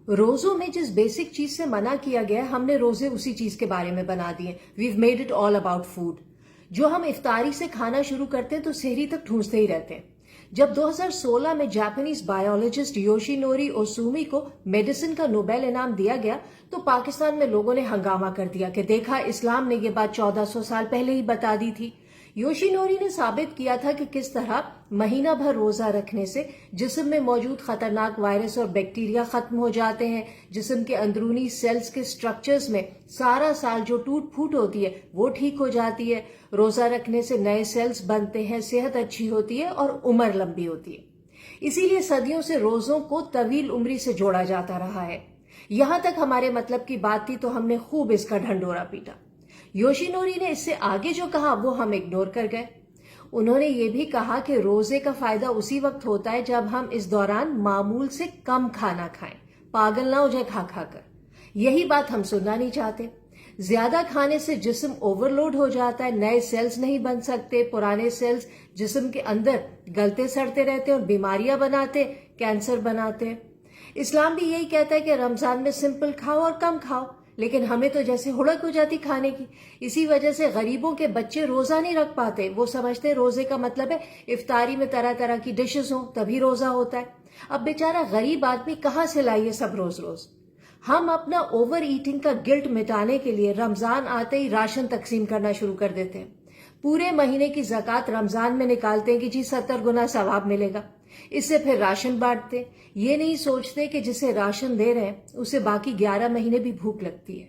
روزوں میں جس بیسک چیز سے منع کیا گیا ہے ہم نے روزے اسی چیز کے بارے میں بنا دیے. We've made it all about food. جو ہم افطاری سے کھانا شروع کرتے ہیں تو سحری تک ٹھونستے ہی رہتے ہیں. جب 2016 میں جاپانیز بایولوجسٹ یوشی نوری اوسومی کو میڈیسن کا نوبیل انعام دیا گیا تو پاکستان میں لوگوں نے ہنگامہ کر دیا کہ دیکھا اسلام نے یہ بات 1400 سال پہلے ہی بتا دی تھی. یوشی نوری نے ثابت کیا تھا کہ کس طرح مہینہ بھر روزہ رکھنے سے جسم میں موجود خطرناک وائرس اور بیکٹیریا ختم ہو جاتے ہیں. جسم کے اندرونی سیلز کے سٹرکچرز میں سارا سال جو ٹوٹ پھوٹ ہوتی ہے وہ ٹھیک ہو جاتی ہے. روزہ رکھنے سے نئے سیلز بنتے ہیں، صحت اچھی ہوتی ہے اور عمر لمبی ہوتی ہے. اسی لیے صدیوں سے روزوں کو طویل عمری سے جوڑا جاتا رہا ہے. یہاں تک ہمارے مطلب کی بات تھی تو ہم نے خوب اس کا ڈھنڈورا پیٹا. یوشی نوری نے اس سے آگے جو کہا وہ ہم اگنور کر گئے. انہوں نے یہ بھی کہا کہ روزے کا فائدہ اسی وقت ہوتا ہے جب ہم اس دوران معمول سے کم کھانا کھائیں. پاگل نہ ہو جائے کھا کھا کر. یہی بات ہم سننا نہیں چاہتے. زیادہ کھانے سے جسم اوور لوڈ ہو جاتا ہے، نئے سیلز نہیں بن سکتے، پرانے سیلز جسم کے اندر گلتے سڑتے رہتے اور بیماریاں بناتے، کینسر بناتے. اسلام بھی یہی کہتا ہے کہ رمضان میں سمپل کھاؤ اور کم کھاؤ، لیکن ہمیں تو جیسے ہڑک ہو جاتی کھانے کی. اسی وجہ سے غریبوں کے بچے روزہ نہیں رکھ پاتے. وہ سمجھتے روزے کا مطلب ہے افطاری میں طرح طرح کی ڈشز ہوں تبھی روزہ ہوتا ہے. اب بیچارہ غریب آدمی کہاں سے لائیے سب روز روز. ہم اپنا اوور ایٹنگ کا گلٹ مٹانے کے لیے رمضان آتے ہی راشن تقسیم کرنا شروع کر دیتے ہیں. پورے مہینے کی زکوٰۃ رمضان میں نکالتے ہیں کہ جی 70 گنا ثواب ملے گا. اس سے پھر راشن بانٹتے. یہ نہیں سوچتے کہ جسے راشن دے رہے ہیں اسے باقی 11 مہینے بھی بھوک لگتی ہے.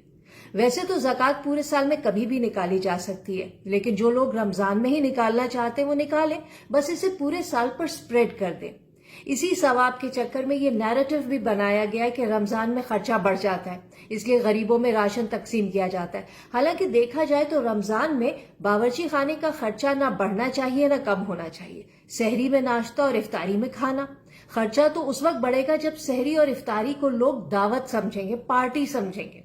ویسے تو زکوٰۃ پورے سال میں کبھی بھی نکالی جا سکتی ہے، لیکن جو لوگ رمضان میں ہی نکالنا چاہتے ہیں وہ نکالیں، بس اسے پورے سال پر سپریڈ کر دیں. اسی ثواب کے چکر میں یہ نیریٹو بھی بنایا گیا ہے کہ رمضان میں خرچہ بڑھ جاتا ہے، اس لیے غریبوں میں راشن تقسیم کیا جاتا ہے. حالانکہ دیکھا جائے تو رمضان میں باورچی خانے کا خرچہ نہ بڑھنا چاہیے نہ کم ہونا چاہیے. سحری میں ناشتہ اور افطاری میں کھانا. خرچہ تو اس وقت بڑھے گا جب سحری اور افطاری کو لوگ دعوت سمجھیں گے، پارٹی سمجھیں گے.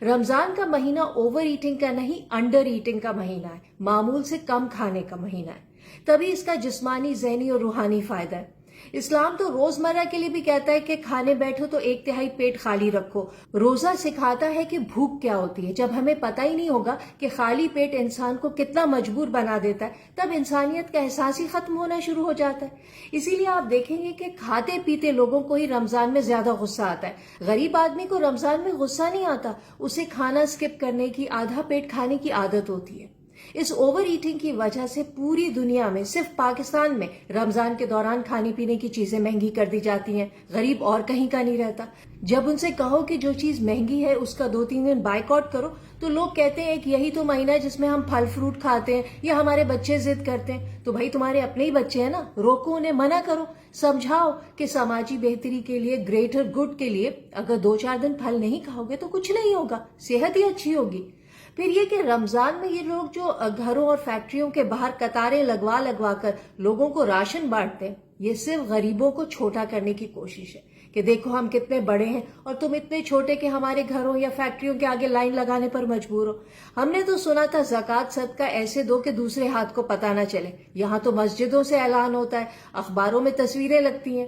رمضان کا مہینہ اوور ایٹنگ کا نہیں، انڈر ایٹنگ کا مہینہ ہے، معمول سے کم کھانے کا مہینہ ہے. تبھی اس کا جسمانی، ذہنی اور روحانی فائدہ ہے. اسلام تو روزمرہ کے لیے بھی کہتا ہے کہ کھانے بیٹھو تو 1/3 پیٹ خالی رکھو. روزہ سکھاتا ہے کہ بھوک کیا ہوتی ہے. جب ہمیں پتہ ہی نہیں ہوگا کہ خالی پیٹ انسان کو کتنا مجبور بنا دیتا ہے تب انسانیت کا احساس ہی ختم ہونا شروع ہو جاتا ہے. اسی لیے آپ دیکھیں گے کہ کھاتے پیتے لوگوں کو ہی رمضان میں زیادہ غصہ آتا ہے. غریب آدمی کو رمضان میں غصہ نہیں آتا، اسے کھانا سکپ کرنے کی، آدھا پیٹ کھانے کی عادت ہوتی ہے. اس اوور ایٹنگ کی وجہ سے پوری دنیا میں، صرف پاکستان میں رمضان کے دوران کھانے پینے کی چیزیں مہنگی کر دی جاتی ہیں. غریب اور کہیں کا نہیں رہتا. جب ان سے کہو کہ جو چیز مہنگی ہے اس کا 2-3 دن بائیکاٹ کرو تو لوگ کہتے ہیں کہ یہی تو مہینہ ہے جس میں ہم پھل فروٹ کھاتے ہیں یا ہمارے بچے ضد کرتے ہیں. تو بھائی تمہارے اپنے ہی بچے ہیں نا، روکو انہیں، منع کرو، سمجھاؤ کہ سماجی بہتری کے لیے، گریٹر گڈ کے لیے اگر 2-4 دن پھل نہیں کھاؤ گے تو کچھ نہیں ہوگا، صحت ہی اچھی ہوگی. پھر یہ کہ رمضان میں یہ لوگ جو گھروں اور فیکٹریوں کے باہر قطاریں لگوا کر لوگوں کو راشن بانٹتے ہیں، یہ صرف غریبوں کو چھوٹا کرنے کی کوشش ہے کہ دیکھو ہم کتنے بڑے ہیں اور تم اتنے چھوٹے کہ ہمارے گھروں یا فیکٹریوں کے آگے لائن لگانے پر مجبور ہو. ہم نے تو سنا تھا زکوٰۃ صدقہ ایسے دو کہ دوسرے ہاتھ کو پتہ نہ چلے. یہاں تو مسجدوں سے اعلان ہوتا ہے، اخباروں میں تصویریں لگتی ہیں.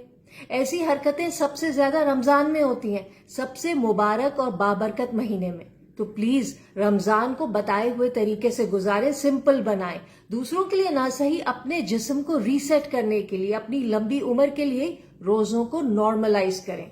ایسی حرکتیں سب سے زیادہ رمضان میں ہوتی ہیں، سب سے مبارک اور بابرکت مہینے میں. تو پلیز رمضان کو بتائے ہوئے طریقے سے گزارے، سمپل بنائیں. دوسروں کے لیے نہ صحیح، اپنے جسم کو ریسیٹ کرنے کے لیے، اپنی لمبی عمر کے لیے روزوں کو نارملائز کریں.